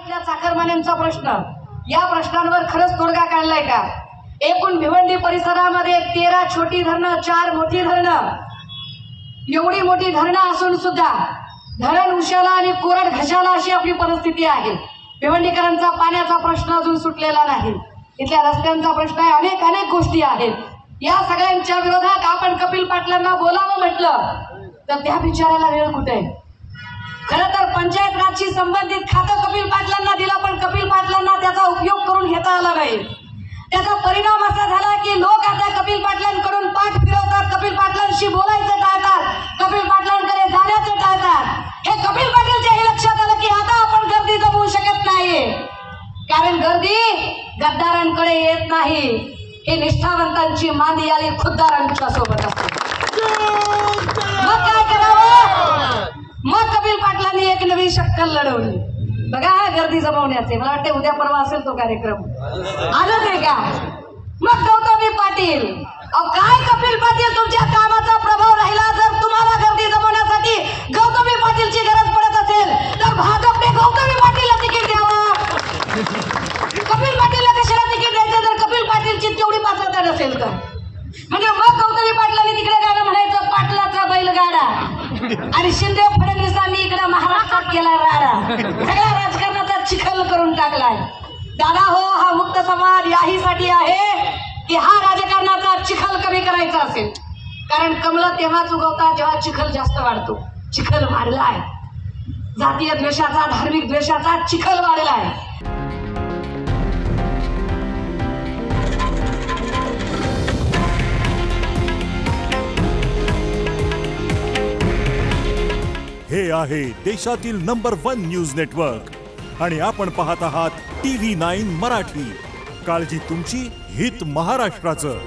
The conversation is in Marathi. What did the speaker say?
इथल्या चाकरमान्यांचा प्रश्न, या प्रश्नांवर खरंच तोडगा काढलाय का? एकूण भिवंडी परिसरामध्ये 13 छोटी धरणं, 4 मोठी धरणं, एवढी मोठी धरणं असून सुद्धा धरण उशाला आणि कोरड घशाला अशी आपली परिस्थिती आहे. भिवंडीकरांचा पाण्याचा प्रश्न अजून सुटलेला नाही, इथल्या रस्त्यांचा प्रश्न आहे, अनेक गोष्टी आहेत. या सगळ्यांच्या विरोधात आपण कपिल पाटलांना बोलावं म्हटलं तर त्या बिचाराला वेळ कुठे आहे? खरं तर पंचायत राजशी संबंधित खातं कपिल पाटलांना दिलं, पण कपिल पाटलांना त्याचा उपयोग करून घेता आला नाही. त्याचा परिणाम असा झाला की लोक आता कपिल पाटलांकडून पाठ फिरवतात, कपिल पाटलांशी बोलायचं टाळतात, कपिल पाटलांकडे जाण्याचं टाळतात. हे कपिल पाटीलच्या हे लक्षात आलं की आता आपण गर्दी जमवू शकत नाही, कारण गर्दी गद्दारांकडे येत नाही, हे निष्ठावंतांची मांदी आली खुद्दारांच्या सोबत असते. मग काय करावं? मग कपिल पाटलांनी एक नवी शक्कल लढवली. बघा गर्दी जमवण्याचे, मला वाटते उद्या परवा असेल तो कार्यक्रम, आलं ते का? मग गौतमी पाटील, काय कपिल पाटील तुमच्या कामाचा प्रभाव राहिला, जर तुम्हाला गर्दी जमवण्यासाठी गौतमी पाटीलची गरज पडत असेल तर भाजपने गौतमी पाटीलला तिकीट द्यावं. कपिल पाटीलला कशाला तिकीट द्यायचं जर कपिल पाटीलची तेवढी पात्रता नसेल तर? म्हणजे मग गौतमी पाटलांनी तिकडे गाणं म्हणायचं, पाटलाचा बैलगाडा, आणि शिंदे फडणवीसांनी इकडे महाराष्ट्रात केला राडा, सगळ्या राजकारणाचा चिखल करून टाकलाय. दादा हो, हा मुक्त समाज याहीसाठी आहे की हा राजकारणाचा चिखल कमी करायचा असेल, कारण कमलं तेव्हाच उगवतात जेव्हा चिखल जास्त वाढतो. चिखल वाढलाय, जातीय द्वेषाचा, धार्मिक द्वेषाचा चिखल वाढलाय. हे आहे देशातील नंबर 1 न्यूज नेटवर्क आणि आपण पाहत आहात TV9 मराठी. काळजी तुमची, हित महाराष्ट्राचं.